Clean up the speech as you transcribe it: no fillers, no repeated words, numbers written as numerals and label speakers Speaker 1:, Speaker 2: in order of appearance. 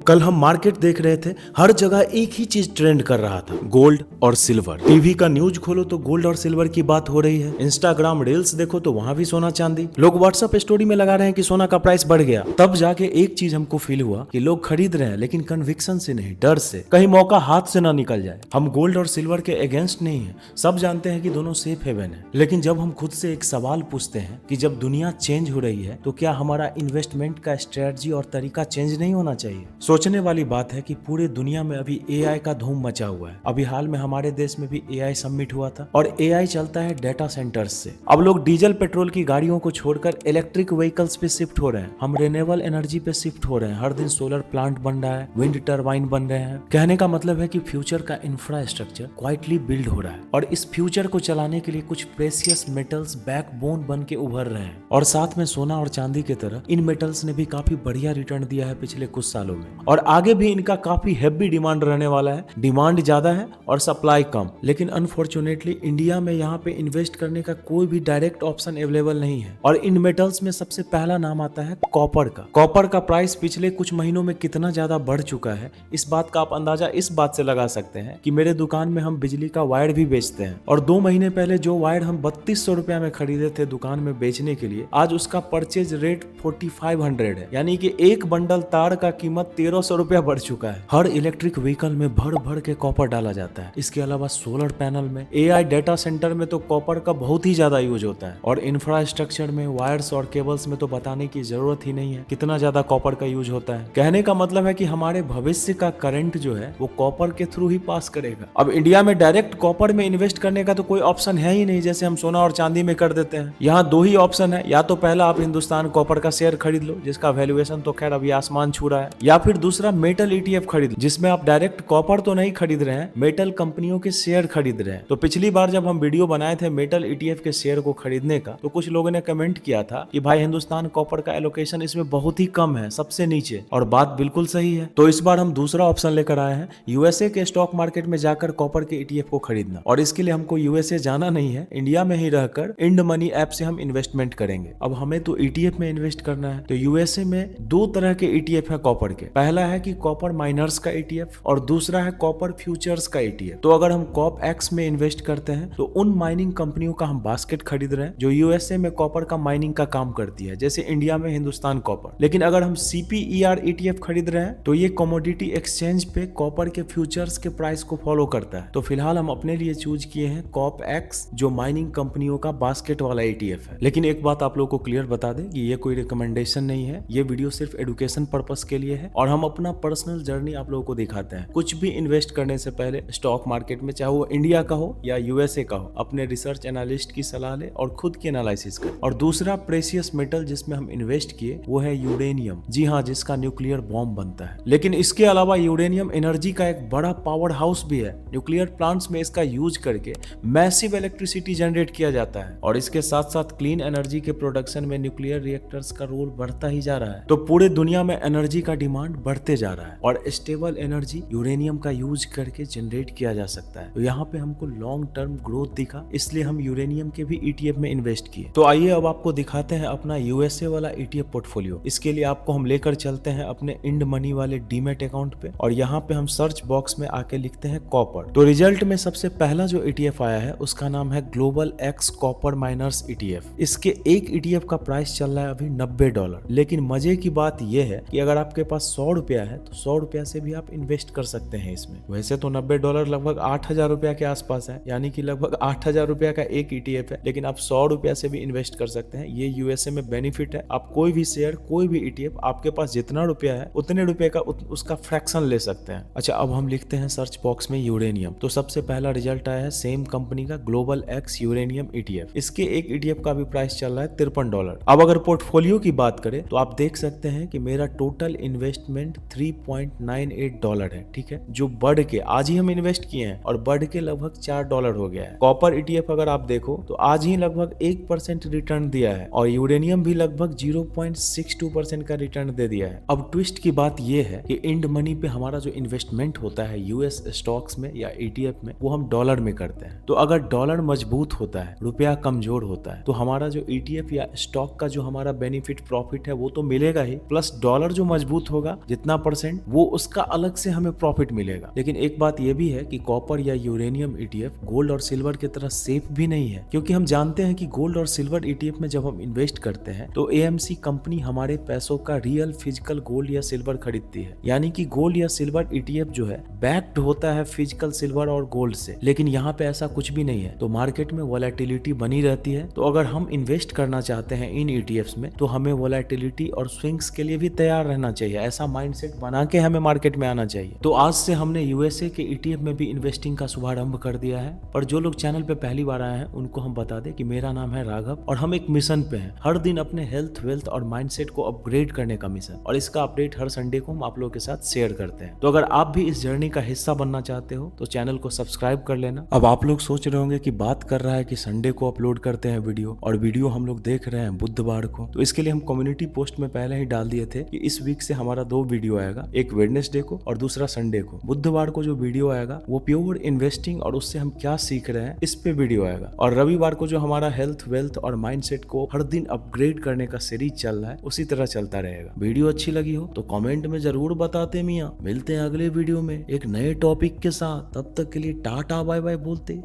Speaker 1: कल हम मार्केट देख रहे थे, हर जगह एक ही चीज ट्रेंड कर रहा था, गोल्ड और सिल्वर। टीवी का न्यूज खोलो तो गोल्ड और सिल्वर की बात हो रही है। इंस्टाग्राम रील्स देखो तो वहां भी सोना चांदी। लोग व्हाट्सएप स्टोरी में लगा रहे हैं कि सोना का प्राइस बढ़ गया। तब जाके एक चीज हमको फील हुआ कि लोग खरीद रहे हैं, लेकिन कन्विक्शन से नहीं, डर से, कहीं मौका हाथ से ना निकल जाए। हम गोल्ड और सिल्वर के अगेंस्ट नहीं है, सब जानते हैं कि दोनों सेफ हेवन है। लेकिन जब हम खुद से एक सवाल पूछते हैं कि जब दुनिया चेंज हो रही है तो क्या हमारा इन्वेस्टमेंट का स्ट्रेटजी और तरीका चेंज नहीं होना चाहिए? सोचने वाली बात है कि पूरे दुनिया में अभी एआई का धूम मचा हुआ है। अभी हाल में हमारे देश में भी एआई समिट हुआ था और एआई चलता है डेटा सेंटर्स से। अब लोग डीजल पेट्रोल की गाड़ियों को छोड़कर इलेक्ट्रिक व्हीकल्स पे शिफ्ट हो रहे हैं। हम रिन्यूएबल एनर्जी पे शिफ्ट हो रहे हैं। हर दिन सोलर प्लांट बन रहा है, विंड टरबाइन बन रहे हैं। कहने का मतलब है कि फ्यूचर का इंफ्रास्ट्रक्चर क्वाइटली बिल्ड हो रहा है और इस फ्यूचर को चलाने के लिए कुछ प्रेशियस मेटल्स बैकबोन बन के उभर रहे हैं। और साथ में सोना और चांदी की तरह इन मेटल्स ने भी काफी बढ़िया रिटर्न दिया है पिछले कुछ सालों में, और आगे भी इनका काफी हैवी डिमांड रहने वाला है। डिमांड ज्यादा है और सप्लाई कम, लेकिन अनफॉर्चुनेटली इंडिया में यहाँ पे इन्वेस्ट करने का कोई भी डायरेक्ट ऑप्शन अवेलेबल नहीं है। और इन मेटल्स में सबसे पहला नाम आता है कॉपर का। कॉपर का प्राइस पिछले कुछ महीनों में कितना ज्यादा बढ़ चुका है, इस बात का आप अंदाजा इस बात से लगा सकते हैं कि मेरे दुकान में हम बिजली का वायर भी बेचते हैं, और 2 महीने पहले जो वायर हम 3200 रुपया में खरीदे थे दुकान में बेचने के लिए, आज उसका परचेज रेट 4500 है। यानी कि एक बंडल तार का कीमत 1300 रुपया बढ़ चुका है। हर इलेक्ट्रिक व्हीकल में भर भर के कॉपर डाला जाता है। इसके अलावा सोलर पैनल में, एआई डेटा सेंटर में तो कॉपर का बहुत ही ज्यादा यूज होता है, और इंफ्रास्ट्रक्चर में, वायर्स और केबल्स में तो बताने की जरूरत ही नहीं है कितना ज्यादा कॉपर का यूज होता है। कहने का मतलब है कि हमारे भविष्य का करंट जो है वो कॉपर के थ्रू ही पास करेगा। अब इंडिया में डायरेक्ट कॉपर में इन्वेस्ट करने का तो कोई ऑप्शन है ही नहीं, जैसे हम सोना और चांदी में कर देते हैं। यहाँ 2 ही ऑप्शन है, या तो पहला आप हिंदुस्तान कॉपर का शेयर खरीद लो जिसका वैल्यूएशन तो खैर अभी आसमान छू रहा है, या फिर दूसरा मेटल ईटीएफ खरीद लो जिसमें आप डायरेक्ट कॉपर तो नहीं खरीद रहे हैं, मेटल कंपनियों के शेयर खरीद रहे हैं। तो पिछली बार जब हम वीडियो बनाए थे मेटल ईटीएफ के शेयर को खरीदने का, तो कुछ लोगों ने कमेंट किया था कि भाई हिंदुस्तान कॉपर का एलोकेशन इसमें बहुत ही कम है, सबसे नीचे, और बात बिल्कुल सही है। तो इस बार हम दूसरा ऑप्शन लेकर आए हैं, यूएसए के स्टॉक मार्केट में जाकर कॉपर के ईटीएफ को खरीदना। और इसके लिए हमको यूएसए जाना नहीं है, इंडिया में ही रहकर इंड मनी ऐप से हम इन्वेस्टमेंट करेंगे। अब हमें तो ईटीएफ में इन्वेस्ट करना है, तो यूएसए में 2 तरह के ईटीएफ है कॉपर के। पहला है कि कॉपर माइनर्स का ईटीएफ और दूसरा है कॉपर फ्यूचर्स का ईटीएफ। तो अगर हम कॉप एक्स में इन्वेस्ट करते हैं तो उन माइनिंग कंपनियों का हम बास्केट खरीद रहे हैं जो यूएसए में कॉपर का माइनिंग का काम करती है, जैसे इंडिया में हिंदुस्तान कॉपर। लेकिन अगर हम सीपीईआर ईटीएफ खरीद रहे हैं तो ये कमोडिटी एक्सचेंज पे कॉपर के फ्यूचर्स के प्राइस को फॉलो करता है। तो फिलहाल हम अपने लिए चूज किए हैं कॉप एक्स, जो माइनिंग कंपनियों का बास्केट वाला ईटीएफ है। लेकिन एक बात आप लोग को क्लियर बता दें कि ये कोई रिकमेंडेशन नहीं है, ये वीडियो सिर्फ एडुकेशन पर्पस के लिए है और हम अपना पर्सनल जर्नी आप लोगों को दिखाते हैं। कुछ भी इन्वेस्ट करने से पहले स्टॉक मार्केट में, चाहे वो इंडिया का हो या यूएसए का हो, अपने रिसर्च एनालिस्ट की सलाह ले और खुद की एनालिसिस करें। और दूसरा प्रेशियस मेटल जिसमें हम इन्वेस्ट किए वो है यूरेनियम। जी हाँ, जिसका न्यूक्लियर बॉम्ब बनता है। लेकिन इसके अलावा यूरेनियम एनर्जी का एक बड़ा पावर हाउस भी है। न्यूक्लियर प्लांट्स में इसका यूज करके मैसिव इलेक्ट्रिसिटी जनरेट किया जाता है, और इसके साथ साथ क्लीन एनर्जी के प्रोडक्शन में न्यूक्लियर रिएक्टर्स का रोल बढ़ता ही जा रहा है। तो पूरे दुनिया में एनर्जी का डिमांड बढ़ते जा रहा है और स्टेबल एनर्जी यूरेनियम का यूज करके जनरेट किया जा सकता है। तो यहाँ पे हमको लॉन्ग टर्म ग्रोथ दिखा, इसलिए हम यूरेनियम के भी ईटीएफ में इन्वेस्ट किए। तो आइए अब आपको दिखाते हैं अपना यूएसए वाला ईटीएफ पोर्टफोलियो। इसके लिए आपको हम लेकर चलते हैं अपने इंड मनी वाले डीमेट अकाउंट पे, और यहाँ पे हम सर्च बॉक्स में आके लिखते हैं कॉपर। तो रिजल्ट में सबसे पहला जो ईटीएफ आया है उसका नाम है Global X Copper Miners ETF. इसके एक ईटीएफ का प्राइस चल रहा है अभी $90। लेकिन मजे की बात यह है कि अगर आपके पास 100 रुपया है तो 100 रुपया से भी आप इन्वेस्ट कर सकते हैं इसमें। वैसे तो $90 लगभग 8000 रुपया के आसपास है, यानी कि लगभग 8000 रुपया का एक ईटीएफ है। लेकिन आप 100 रुपया से भी इन्वेस्ट कर सकते हैं। ये यूएसए में बेनिफिट है, आप कोई भी शेयर, कोई भी ईटीएफ, आपके पास जितना रुपया है उतने रुपए का उसका फ्रैक्शन ले सकते हैं। अच्छा, अब हम लिखते हैं सर्च बॉक्स में यूरेनियम। तो सबसे पहला रिजल्ट आया है सेम कंपनी का ग्लोबल एक्स यूरेनियम ईटीएफ। इसके एक ईटीएफ का भी प्राइस चल रहा है $53। अब अगर पोर्टफोलियो की बात करें तो आप देख सकते हैं कि मेरा टोटल इन्वेस्टमेंट $3.98 है, ठीक है, जो बढ़ के आज ही हम इन्वेस्ट किए हैं और बढ़ के लगभग $4 हो गया है। कॉपर ईटीएफ अगर आप देखो तो आज ही लगभग 1% रिटर्न दिया है, और यूरेनियम भी लगभग 0.62% का रिटर्न दे दिया है। अब ट्विस्ट की बात यह है कि इंड मनी पे हमारा जो इन्वेस्टमेंट होता है यूएस स्टॉक्स में या ईटीएफ में, वो हम डॉलर में करते हैं। तो अगर डॉलर मजबूत होता है, रुपया कमजोर होता है, तो हमारा जो ईटीएफ या स्टॉक का जो हमारा बेनिफिट प्रॉफिट है वो तो मिलेगा ही, प्लस डॉलर जो मजबूत होगा, कितना परसेंट, वो उसका अलग से हमें प्रॉफिट मिलेगा। लेकिन एक बात ये भी है कि कॉपर या यूरेनियम ETF गोल्ड और सिल्वर की तरह सेफ भी नहीं है, क्योंकि हम जानते हैं कि गोल्ड और सिल्वर ETF में जब हम इन्वेस्ट करते हैं तो AMC कंपनी हमारे पैसों का रियल फिजिकल गोल्ड या सिल्वर खरीदती है। यानी कि गोल्ड या सिल्वर ETF जो है बैक्ड होता है फिजिकल सिल्वर और गोल्ड से। लेकिन यहाँ पे ऐसा कुछ भी नहीं है, तो मार्केट में वोलेटिलिटी बनी रहती है। तो अगर हम इन्वेस्ट करना चाहते हैं इन ETFs में तो हमें वोलेटिलिटी और स्विंग्स के लिए भी तैयार रहना चाहिए। ऐसा माइंडसेट बना के हमें मार्केट में आना चाहिए। तो आज से हमने USA के ETF में भी इन्वेस्टिंग का शुभारंभ कर दिया है। और जो लोग चैनल पे पहली बार आए हैं उनको हम बता दें कि मेरा नाम है राघव और हम एक मिशन पे हैं, हर दिन अपने हेल्थ, वेल्थ और माइंडसेट को अपग्रेड करने का मिशन। और इसका अपडेट हर संडे को हम आप लोगों के साथ शेयर करते हैं। तो अगर आप भी इस जर्नी का हिस्सा बनना चाहते हो तो चैनल को सब्सक्राइब कर लेना। अब आप लोग सोच रहे होंगे कि बात कर रहा है कि संडे को अपलोड करते हैं वीडियो, और वीडियो हम लोग देख रहे हैं बुधवार को। तो इसके लिए हम कम्युनिटी पोस्ट में पहले ही डाल दिए थे कि इस वीक से हमारा 2 वीडियो आएगा, एक वेडनेसडे को और दूसरा संडे को। बुधवार को जो वीडियो आएगा वो प्योर इन्वेस्टिंग और उससे हम क्या सीख रहे हैं इस पे वीडियो आएगा। और रविवार को जो हमारा हेल्थ, वेल्थ और माइंडसेट को हर दिन अपग्रेड करने का सीरीज चल रहा है उसी तरह चलता रहेगा। वीडियो अच्छी लगी हो तो कमेंट में जरूर बताते मियां। मिलते हैं अगले वीडियो में एक नए टॉपिक के साथ, तब तक के लिए टाटा बाय बाय बोलते।